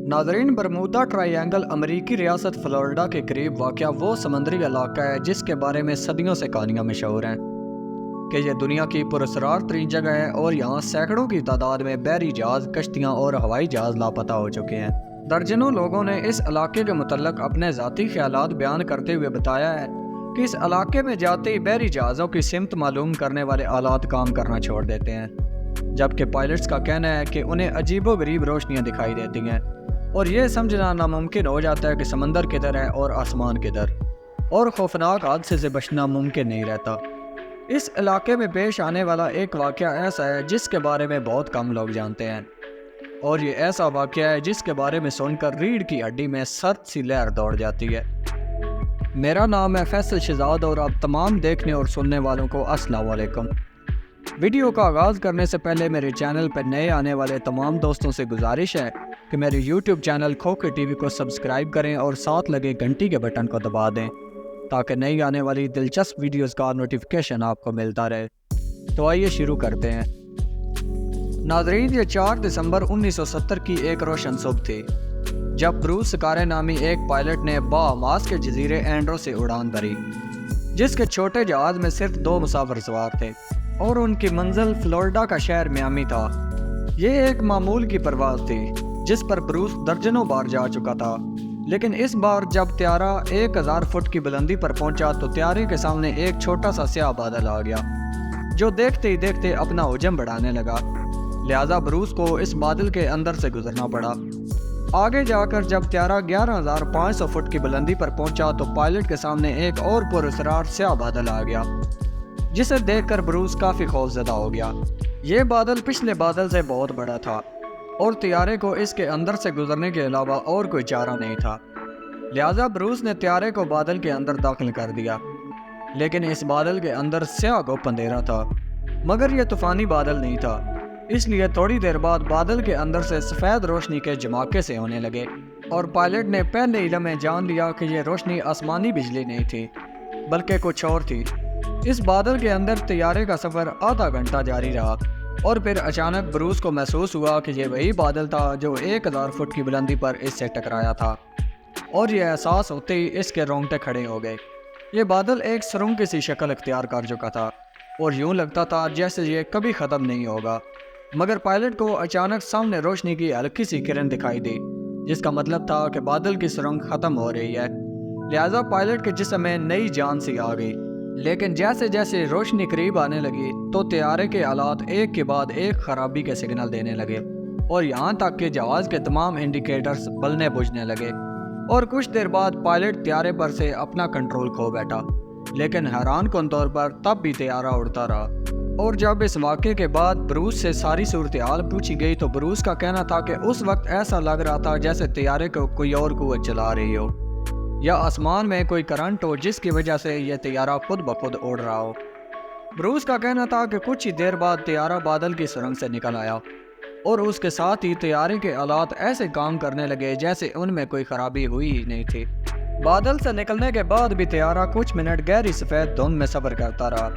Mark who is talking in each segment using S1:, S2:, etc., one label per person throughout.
S1: नाज़रीन, Bermuda triangle अमेरिकी रियासत फ्लोरिडा के करीब वाक़या वो समंदरी इलाका है जिसके बारे में सदियों से कहानियाँ मशहूर हैं कि यह दुनिया की पुरअसरार तरीन जगह है और यहाँ सैकड़ों की तादाद में बहरी जहाज़, कश्तियाँ और हवाई जहाज़ लापता हो चुके हैं। दर्जनों लोगों ने इस इलाके के मुतल्लक अपने ज़ाती ख्यालात बयान करते हुए बताया है कि इस इलाके में जाते ही बहरी जहाज़ों की सिमत मालूम करने वाले आलात काम करना छोड़ देते हैं, जबकि पायलट्स का कहना है कि उन्हें अजीबो गरीब रोशनियाँ दिखाई देती हैं और यह समझना नामुमकिन हो जाता है कि समंदर किधर है और आसमान किधर, और खौफनाक हादसे से बचना मुमकिन नहीं रहता। इस इलाके में पेश आने वाला एक वाक़या ऐसा है जिसके बारे में बहुत कम लोग जानते हैं, और ये ऐसा वाक़या है जिसके बारे में सुनकर रीढ़ की हड्डी में सर्द सी लहर दौड़ जाती है। मेरा नाम है फैसल शहजाद और आप तमाम देखने और सुनने वालों को अस्सलाम वालेकुम। वीडियो का आगाज़ करने से पहले मेरे चैनल पर नए आने वाले तमाम दोस्तों से गुजारिश है कि मेरे यूट्यूब चैनल खोखे टीवी को सब्सक्राइब करें और साथ लगे घंटी के बटन को दबा दें ताकि नई आने वाली दिलचस्प वीडियोस का नोटिफिकेशन आपको मिलता रहे। तो आइए शुरू करते हैं। नाज़रीन, ये 4 दिसंबर 1970 की एक रोशन सुबह थी जब ब्रूस स्कारे नामी एक पायलट ने बहामास के जजीरे एंड्रो से उड़ान भरी, जिसके छोटे जहाज में सिर्फ 2 मुसाफिर सवार थे और उनकी मंजिल फ्लोरिडा का शहर मियामी था। ये एक मामूल की परवाज़ थी जिस पर ब्रूस दर्जनों बार जा चुका था, लेकिन इस बार जब त्यारा 1000 फुट की बुलंदी पर पहुंचा तो त्यारे के सामने एक छोटा सा स्याह बादल आ गया जो देखते ही देखते अपना हुजम बढ़ाने लगा। लिहाजा ब्रूस को इस बादल के अंदर से गुजरना पड़ा। आगे जाकर जब त्यारा 11500 फुट की बुलंदी पर पहुंचा तो पायलट के सामने एक और पुरअसरार स्याह बादल आ गया जिसे देखकर ब्रूस काफ़ी खौफजदा हो गया। ये बादल पिछले बादल से बहुत बड़ा था और त्यारे को इसके अंदर से गुजरने के अलावा और कोई चारा नहीं था। लिहाजा ब्रूस ने त्यारे को बादल के अंदर दाखिल कर दिया, लेकिन इस बादल के अंदर स्याह गुप्त अंधेरा था, मगर यह तूफानी बादल नहीं था। इसलिए थोड़ी देर बाद बादल के अंदर से सफ़ेद रोशनी के जमाके से होने लगे और पायलट ने पहले ही लम्हे जान लिया कि यह रोशनी आसमानी बिजली नहीं थी बल्कि कुछ और थी। इस बादल के अंदर तैयारे का सफ़र आधा घंटा जारी रहा और फिर अचानक ब्रूस को महसूस हुआ कि यह वही बादल था जो 1000 फुट की बुलंदी पर इससे टकराया था, और यह एहसास होते ही इसके रोंगटे खड़े हो गए। ये बादल एक सुरंग की सी शक्ल इख्तियार कर चुका था और यूं लगता था जैसे ये कभी ख़त्म नहीं होगा, मगर पायलट को अचानक सामने रोशनी की हल्की सी किरण दिखाई दी, जिसका मतलब था कि बादल की सुरंग ख़त्म हो रही है। लिहाजा पायलट के जिस्म में नई जान सी आ गई। लेकिन जैसे जैसे रोशनी करीब आने लगी तो त्यारे के आलात एक के बाद एक खराबी के सिग्नल देने लगे और यहाँ तक कि जहाज़ के तमाम इंडिकेटर्स बलने बुझने लगे, और कुछ देर बाद पायलट त्यारे पर से अपना कंट्रोल खो बैठा। लेकिन हैरान कुन तौर पर तब भी त्यारा उड़ता रहा, और जब इस वाक़े के बाद ब्रूस से सारी सूरत हाल पूछी गई तो ब्रूस का कहना था कि उस वक्त ऐसा लग रहा था जैसे त्यारे को कोई और कुव्वत चला रही हो या आसमान में कोई करंट हो जिसकी वजह से यह त्यारा खुद ब खुद उड़ रहा हो। ब्रूस का कहना था कि कुछ ही देर बाद त्यारा बादल की सुरंग से निकल आया और उसके साथ ही त्यारे के आलात ऐसे काम करने लगे जैसे उनमें कोई खराबी हुई ही नहीं थी। बादल से निकलने के बाद भी त्यारा कुछ मिनट गहरी सफ़ेद धुंध में सफ़र करता रहा,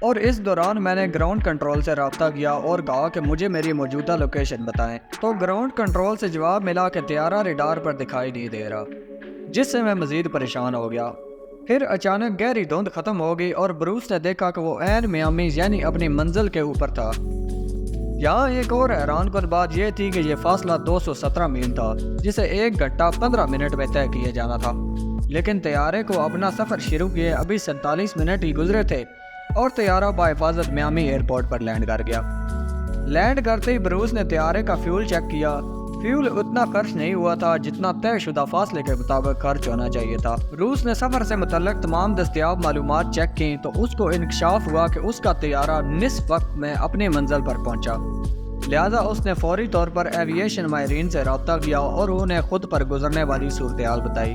S1: और इस दौरान मैंने ग्राउंड कंट्रोल से रब्ता किया और कहा कि मुझे मेरी मौजूदा लोकेशन बताएं। तो ग्राउंड कंट्रोल से जवाब मिला कि त्यारा रडार पर दिखाई नहीं दे रहा, जिससे मैं मज़ीद परेशान हो गया। फिर अचानक गहरी धुंध ख़त्म हो गई और ब्रूस ने देखा कि वो ऐन मियामी यानी अपनी मंजिल के ऊपर था। यहाँ एक और हैरान कुन बात यह थी कि यह फासला 217 मील था जिसे 1 घंटा 15 मिनट में तय किया जाना था, लेकिन तैयारे को अपना सफ़र शुरू किए अभी 47 मिनट ही गुजरे थे और तैयारा बाहिफाजत मियामी एयरपोर्ट पर लैंड कर गया। लैंड करते ही ब्रूस ने तैयारे का फ्यूल चेक किया। फ्यूल उतना खर्च नहीं हुआ था जितना तयशुदा फासले के मुताबिक खर्च होना चाहिए था। ब्रूस ने सफ़र से मुतल्लक तमाम दस्तियाब मालूमात चेक की तो उसको इंकशाफ हुआ कि उसका तैयारा निस्फ वक्त में अपनी मंजिल पर पहुंचा। लिहाजा उसने फौरी तौर पर एविएशन माहिरीन से रब्ता किया और उन्हें खुद पर गुजरने वाली सूरत हाल बताई,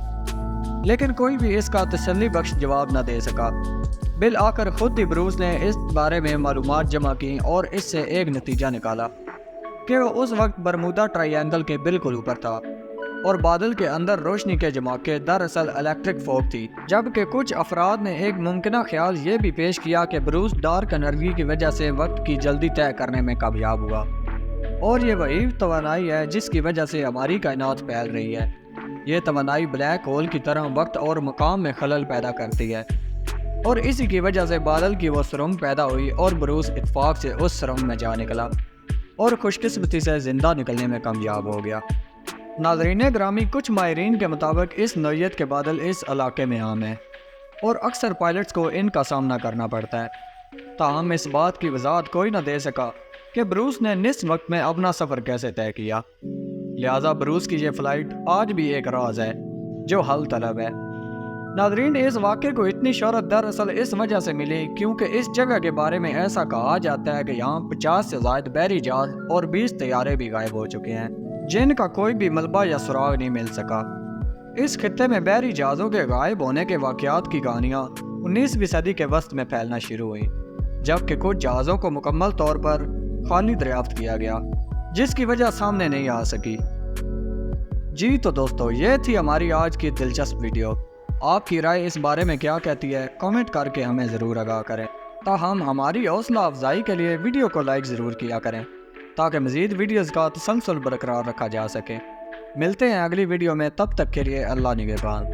S1: लेकिन कोई भी इसका तसल्ली बख्श जवाब न दे सका। बिल आकर खुद ही ब्रूस ने इस बारे में मालूमात जमा की और इससे एक नतीजा निकाला कि वो उस वक्त बरमूदा ट्रायंगल के बिल्कुल ऊपर था और बादल के अंदर रोशनी के जमाके दरअसल इलेक्ट्रिक फोग थी। जबकि कुछ अफराद ने एक मुमकिन ख्याल ये भी पेश किया कि ब्रूस डार्क एनर्जी की वजह से वक्त की जल्दी तय करने में कामयाब हुआ اور یہ وہی توانائی ہے جس کی وجہ سے ہماری کائنات پھیل رہی ہے۔ یہ توانائی بلیک ہول کی طرح وقت اور مقام میں خلل پیدا کرتی ہے، اور اسی کی وجہ سے بادل کی وہ سرنگ پیدا ہوئی اور بروس اتفاق سے اس سرنگ میں جا نکلا اور خوش قسمتی سے زندہ نکلنے میں کامیاب ہو گیا۔ ناظرین گرامی، کچھ ماہرین کے مطابق اس نوعیت کے بادل اس علاقے میں عام ہیں اور اکثر پائلٹس کو ان کا سامنا کرنا پڑتا ہے۔ تاہم اس بات کی وضاحت کوئی نہ دے سکا کہ بروس نے نصف وقت میں اپنا سفر کیسے طے کیا، لہٰذا بروس کی یہ فلائٹ آج بھی ایک راز ہے جو حل طلب ہے۔ ناظرین، اس واقعے کو اتنی شہرت دراصل اس وجہ سے ملی کیونکہ اس جگہ کے بارے میں ایسا کہا جاتا ہے کہ یہاں 50 سے زائد بحری جہاز اور 20 طیارے بھی غائب ہو چکے ہیں جن کا کوئی بھی ملبہ یا سراغ نہیں مل سکا۔ اس خطے میں بحری جہازوں کے غائب ہونے کے واقعات کی کہانیاں 19ویں صدی کے وسط میں پھیلنا شروع ہوئی، جبکہ کچھ جہازوں کو مکمل طور پر خالی دریافت کیا گیا جس کی وجہ سامنے نہیں آ سکی۔ جی تو دوستو، یہ تھی ہماری آج کی دلچسپ ویڈیو۔ آپ کی رائے اس بارے میں کیا کہتی ہے؟ کامنٹ کر کے ہمیں ضرور آگاہ کریں، تاہم ہماری حوصلہ افزائی کے لیے ویڈیو کو لائک ضرور کیا کریں تاکہ مزید ویڈیوز کا تسلسل برقرار رکھا جا سکے۔ ملتے ہیں اگلی ویڈیو میں، تب تک کے لیے اللہ نگہبان۔